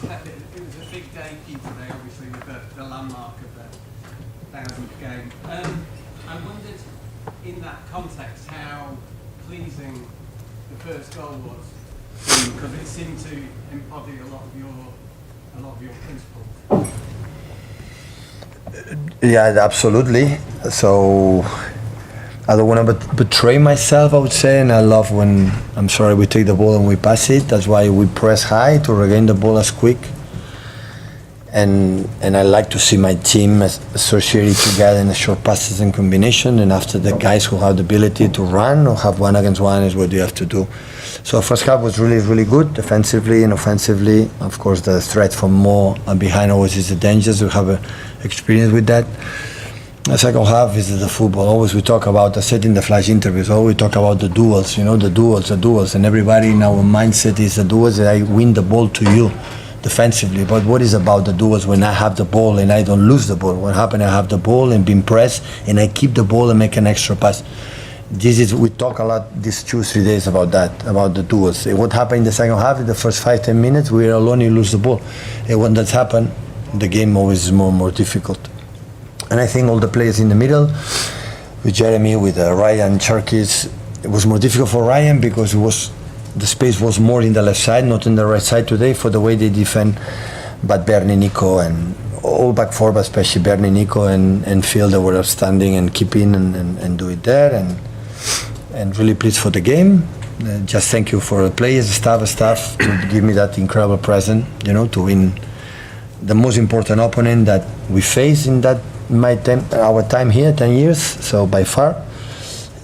It was a big day for you today, obviously, with the landmark of the 1000th game. I wondered, in that context, how pleasing the first goal was, because it seemed to embody a lot of your principles. Yeah, absolutely. So I don't want to betray myself, I would say, and I love when, we take the ball and we pass it. That's why we press high to regain the ball as quick. And I like to see my team associated together in the short passes and combination, and after the guys who have the ability to run or have one against one is what you have to do. So first half was really, really good, defensively and offensively. Of course, the threat from more and behind always is the dangers. We have experience with that. The second half is the football. Always we talk about, I said in the flash interviews, always we talk about the duels, the duels. And everybody in our mindset is the duels that I win the ball to you defensively. But what is about the duels when I have the ball and I don't lose the ball? What happened, I have the ball and being pressed and I keep the ball and make an extra pass. We talk a lot these 2-3 days about that, about the duels. What happened in the second half, in the first 5-10 minutes, we are alone, you lose the ball. And when that's happened, the game always is more difficult. And I think all the players in the middle, with Jeremy, with Ryan, Cherkis, it was more difficult for Ryan because the space was more in the left side, not in the right side today for the way they defend. But Bernie, Nico, and all back four, but especially Bernie, Nico, and Phil, they were outstanding and keep in and do it there. And really pleased for the game. Just thank you for the players, staff to give me that incredible present, to win the most important opponent that we face in that our time here, 10 years, so by far.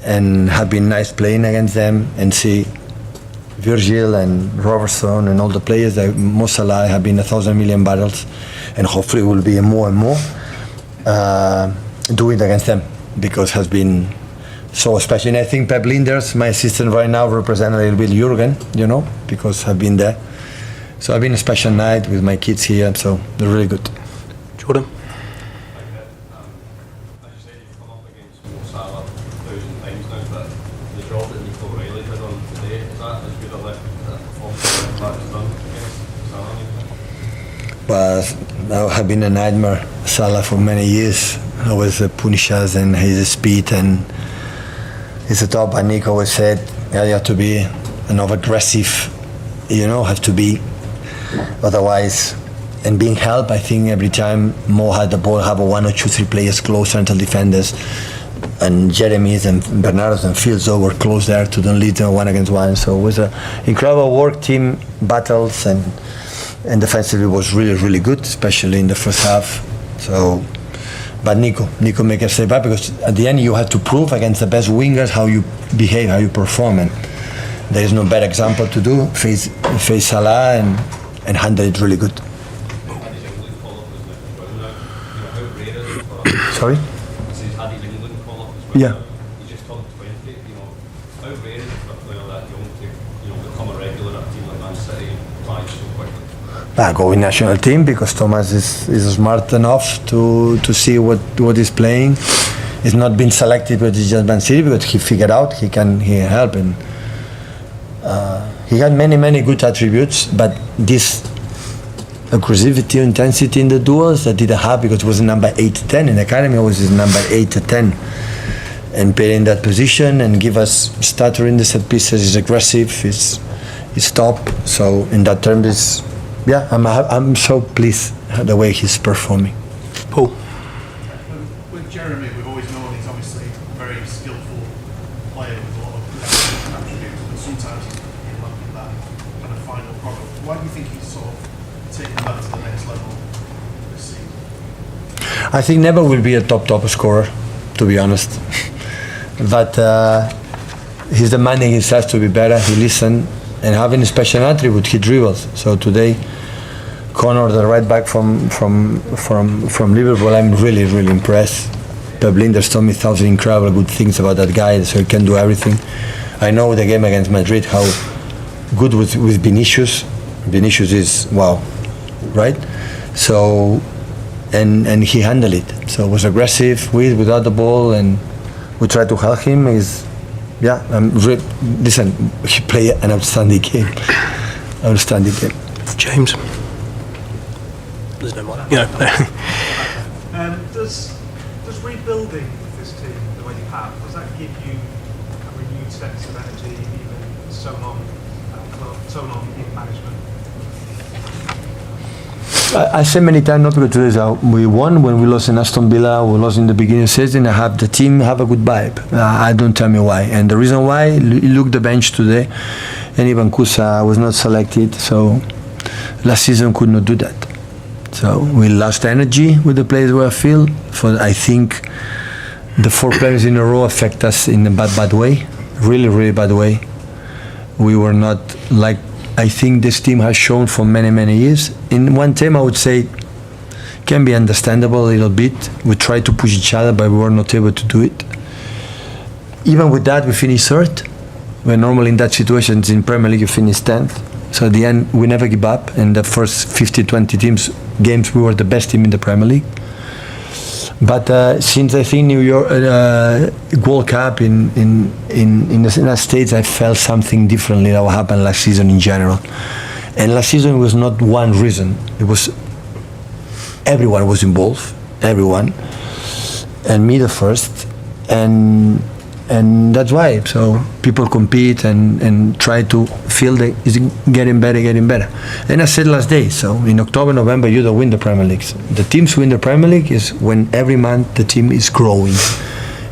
And have been nice playing against them and see Virgil and Robertson and all the players that Mo Salah have been 1,000 million battles, and hopefully will be more and more do it against them, because has been so special. And I think Pep Linders, my assistant right now, represent a little bit Jurgen, because I've been there. So I've been a special night with my kids here, so they're really good. Jordan? But I have been a nightmare, Salah, for many years. Always punish us, and his speed, and he's a top. And Nico always said, you have to be aggressive, have to be. Otherwise, and being helped, I think every time Mo had the ball, have 1 or 2, 3 players close, central defenders, and Jeremy's and Bernardo's and Fields were close there to don't lead them 1 against 1. So it was an incredible work, team battles, and defensively was really, really good, especially in the first half. So, but Nico make us stay back, because at the end you have to prove against the best wingers how you behave, how you perform, and there is no better example to do. Face Salah and handle it really good. Sorry? Yeah. Go in national team, because Thomas is smart enough to see what he's playing. He's not been selected, but he's just Man City, because he figured out he can help, and he had many good attributes, but this aggressivity, intensity in the duels that didn't have, because it was number 8-10 in the academy, always is number 8-10, and play in that position and give us stutter in the set pieces. Is aggressive, is top. So in that term, I'm so pleased the way he's performing. Paul? With Jeremy, we've always known he's obviously a very skillful player with a lot of attributes, but sometimes he's lacking that kind of final product. Why do you think he's sort of taken that to the next level this season? I think never will be a top scorer, to be honest. But he's demanding himself to be better. He listens, and having a special attribute, he dribbles. So today, Connor, the right back from Liverpool, I'm really impressed. Pep Linders told me 1,000 incredible good things about that guy, so he can do everything. I know the game against Madrid, how good with Vinicius. Vinicius is wow, right? So, and he handled it. So it was aggressive without the ball, and we tried to help him. Listen, he played an outstanding game. James? there's no more. You know. Does rebuilding this team the way you have, does that give you a renewed sense of energy, even so long in management? I said many times, not because today we won when we lost in Aston Villa, we lost in the beginning of the season. I have the team have a good vibe. I don't tell me why, and the reason why, look the bench today, and even Kusa was not selected, so last season could not do that. So we lost energy with the players where I feel. For I think the 4 players in a row affect us in a bad way, really bad way. We were not like I think this team has shown for many years. In one team, I would say, can be understandable a little bit. We tried to push each other, but we were not able to do it. Even with that, we finished third. When normally in that situation, in Premier League, you finish 10th. So at the end, we never give up. In the first 50-20 games, we were the best team in the Premier League. But since I think New York World Cup in the United States, I felt something differently that what happened last season in general. And last season was not one reason. It was everyone was involved, everyone, and me the first, and that's why. So people compete and try to feel that it's getting better. And I said last day, so in October, November, you don't win the Premier League. The teams win the Premier League is when every month the team is growing.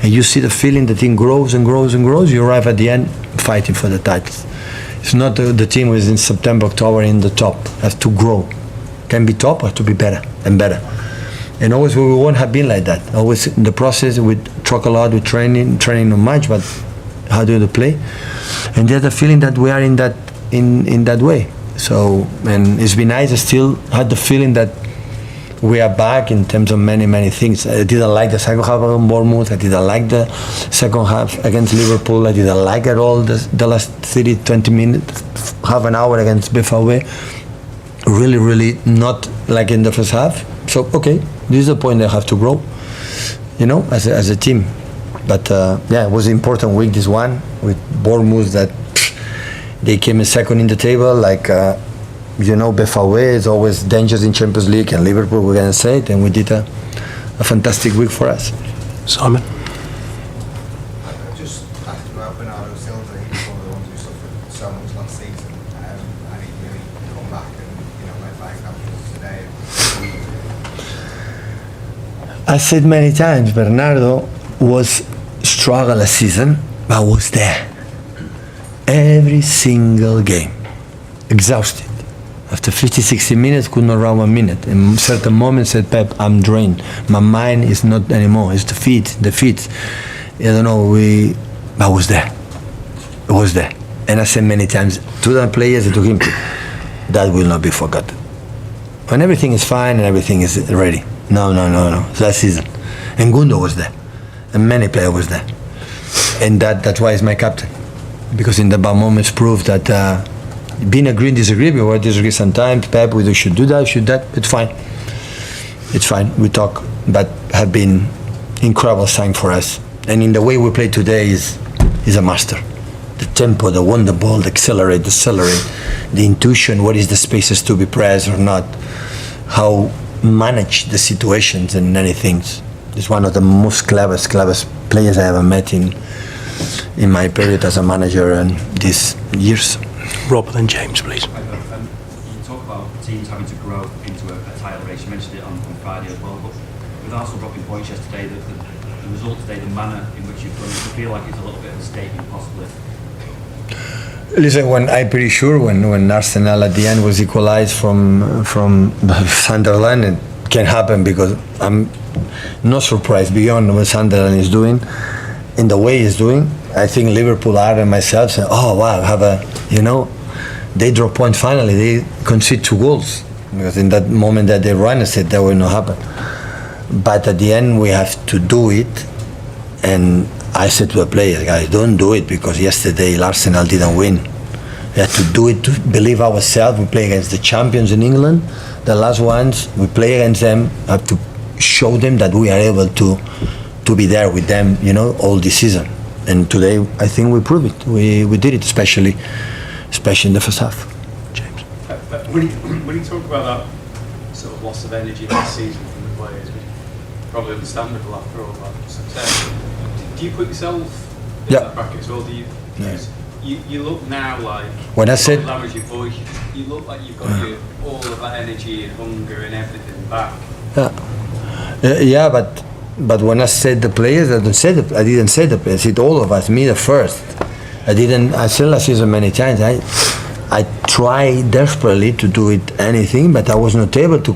And you see the feeling the team grows and grows and grows, you arrive at the end fighting for the titles. It's not the team who is in September, October in the top. It has to grow. Can be top or to be better and better. And always we won't have been like that. Always in the process we talk a lot, we training not much, but how do you play? And there's a feeling that we are in that way. So, and it's been nice. I still had the feeling that we are back in terms of many things. I didn't like the second half against Bournemouth. I didn't like the second half against Liverpool. I didn't like at all the last 30-20 minutes, half an hour against BFAW. Really not like in the first half. So okay, this is the point they have to grow, you know, as a team. But yeah, it was an important week, this one with Bournemouth, that they came in second in the table. Like you know, BFAW is always dangerous in Champions League, and Liverpool, we're gonna say it, and we did a fantastic week for us. Simon. Just asked about Bernardo Silva. He's one of the ones who suffered so much last season, and he really come back and, you know, led by example today. I said many times, Bernardo was struggle last season, but was there every single game, exhausted. After 50-60 minutes, could not run 1 minute. In certain moments, said Pep, I'm drained. My mind is not anymore. It's the feet. I don't know. But was there. It was there. And I said many times to the players and to him, that will not be forgotten. When everything is fine and everything is ready. No. Last season, and Gundo was there, and many players was there, and that's why he's my captain, because in the bad moments proved that being agree and disagree, we will disagree sometimes. Pep, we should do that, should that. It's fine. We talk, but have been incredible sign for us, and in the way we play today is a master. The tempo, the wonder ball, the accelerate, the intuition. What is the spaces to be pressed or not? How manage the situations and many things. He's one of the most cleverest players I ever met in my period as a manager and these years. Rob, then James, please. You talk about teams having to grow into a title race. You mentioned it on Friday as well, but with Arsenal dropping points yesterday, the result today, the manner in which you've done it, you feel like it's a little bit of a statement possibly. Listen, I'm pretty sure when Arsenal at the end was equalized from Sunderland, it can happen because I'm not surprised beyond what Sunderland is doing, in the way he's doing. I think Liverpool are and myself say, oh wow, they draw point finally. They concede 2 goals because in that moment that they run, I said that will not happen. But at the end we have to do it, and I said to the players, guys, don't do it because yesterday Arsenal didn't win. We have to do it to believe ourselves. We play against the champions in England, the last ones. We play against them. Have to show them that we are able to be there with them, all this season. And today, I think we proved it. We did it, especially in the first half. James. When you talk about that sort of loss of energy this season from the players, which is probably understandable after all that success. Do you put yourself in Yeah. that bracket as well? Do you? Because you look now like, When I said- that was your voice, you look like you've got all of that energy and hunger and everything back. Yeah, but when I said the players, I didn't say the players. I said all of us, me the first. I said last season many times. I tried desperately to do it anything, but I was not able to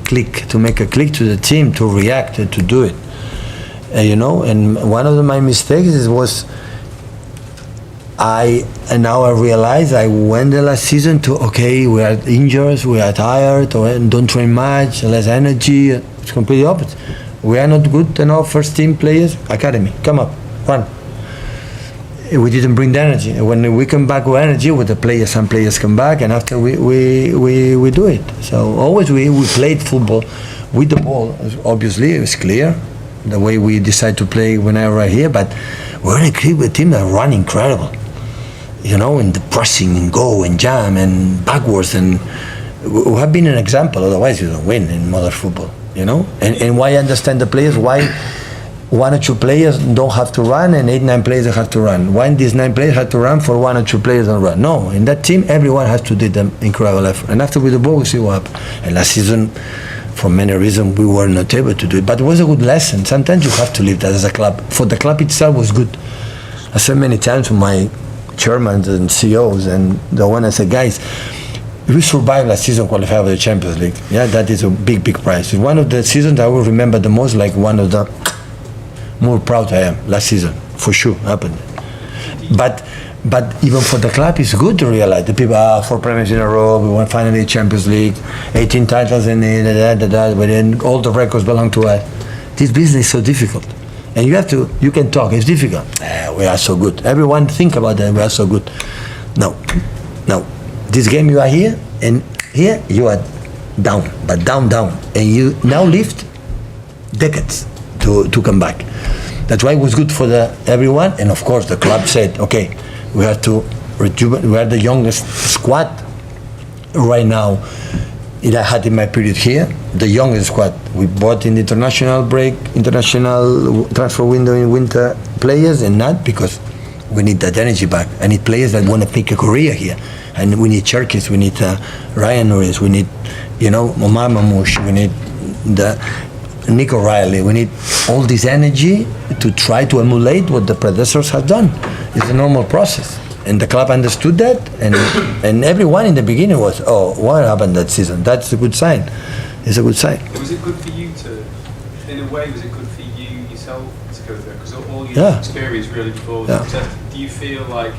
make a click to the team, to react, to do it. And one of my mistakes was and now I realize I went the last season to, we are injured, we are tired, or don't train much, less energy. It's completely opposite. We are not good enough first team players. Academy, come up, run. We didn't bring the energy. When we come back with energy, with the players, some players come back, and after we do it. So always we played football with the ball. Obviously, it was clear the way we decide to play when I arrive here, but we're in a team that run incredible. In the pressing and go and jam and backwards, and we have been an example. Otherwise, you don't win in modern football. And why I understand the players? Why one or two players don't have to run and 8-9 players have to run? Why these 9 players have to run for 1 or 2 players don't run? No, in that team, everyone has to do the incredible effort. And after with the ball, we see what happened. And last season, for many reasons, we were not able to do it. But it was a good lesson. Sometimes you have to leave that as a club. For the club itself, was good. I said many times to my chairmen and CEOs and the one I said, guys, we survived last season, qualified for the Champions League. Yeah, that is a big, big prize. It's one of the seasons I will remember the most, like one of the more proud I am last season, for sure, happened. But even for the club, it's good to realize the people 4 premiers in a row, we won finally Champions League, 18 titles, and but then all the records belong to us. This business is so difficult. And you can talk, it's difficult. We are so good. Everyone think about that, we are so good. No. This game you are here, and here you are down, but down. And you now lift decades to come back. That's why it was good for everyone, and of course the club said, okay, we have to rejuvenate. We are the youngest squad right now. I had in my period here, the youngest squad. We bought in the international transfer window in winter players, and not because we need that energy back. I need players that want to make a career here. And we need Cherkis, we need Ryan Norris, we need, Omar Mamouche, we need Nick O'Reilly. We need all this energy to try to emulate what the predecessors have done. It's a normal process. And the club understood that, and everyone in the beginning was, what happened that season? That's a good sign. It's a good sign. Was it good for you in a way, was it good for you yourself to go there? Because all your experience really before success, do you feel that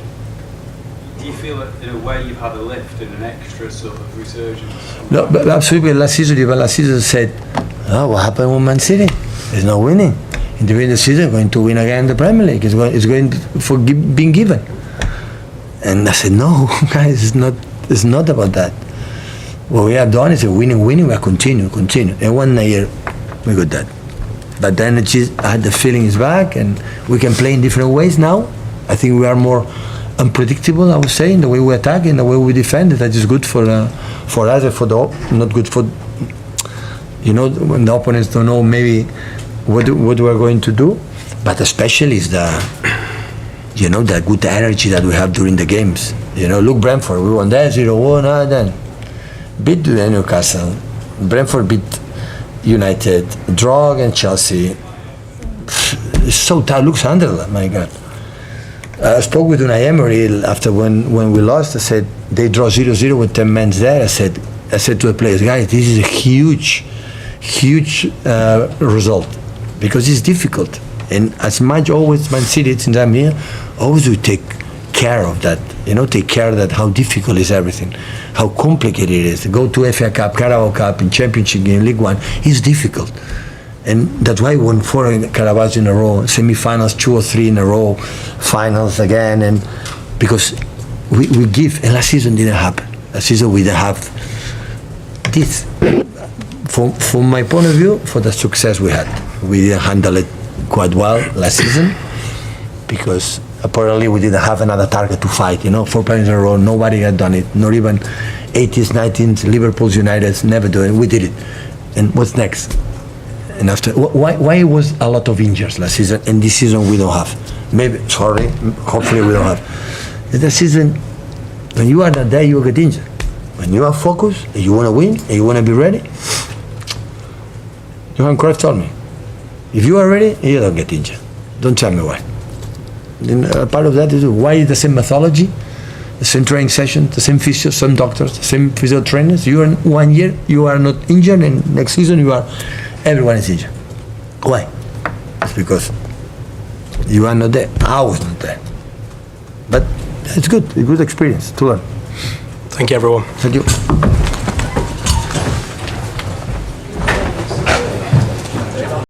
in a way you've had a lift and an extra sort of resurgence? No, but absolutely. Last season said, what happened with Man City? It's not winning. In the end of the season, going to win again the Premier League. It's going for being given. And I said, no, guys, it's not about that. What we have done is winning, we are continue. And 1 year, we got that. But the energy, I had the feeling is back, and we can play in different ways now. I think we are more unpredictable, I would say, in the way we attack, in the way we defend. That is good for us, and for not good for, when the opponents don't know maybe what we are going to do. But especially is the good energy that we have during the games. Look, Brentford, we won that 0-1, then beat Newcastle. Brentford beat United, draw against Chelsea. It's so tight. Look, Sunderland, my God. I spoke with Unai Emery after when we lost. I said, they draw 0-0 with 10 men there. I said to the players, guys, this is a huge result, because it's difficult. And as much always Man City, since I'm here, always we take care of that. Take care of that, how difficult is everything, how complicated it is. Go to FA Cup, Carabao Cup, in Championship game, League One, it's difficult. And that's why we won 4 Carabaos in a row, semi-finals 2 or 3 in a row, finals again, and because we give, and last season didn't happen. Last season we didn't have this. From my point of view, for the success we had, we didn't handle it quite well last season, because apparently we didn't have another target to fight. 4 times in a row, nobody had done it, not even 80s, 90s, Liverpool's, United's, never do it. We did it. And what's next? And after, why was a lot of injuries last season, and this season we don't have? Maybe, sorry, hopefully we don't have. The season, when you are not there, you get injured. When you are focused, and you want to win, and you want to be ready, Johan Cruyff told me, if you are ready, you don't get injured. Don't tell me why. And part of that is why the same methodology, the same training session, the same physio, same doctors, the same physio trainers. You are in 1 year, you are not injured, and next season everyone is injured. Why? It's because you are not there. I was not there. But it's good, a good experience to learn. Thank you, everyone. Thank you.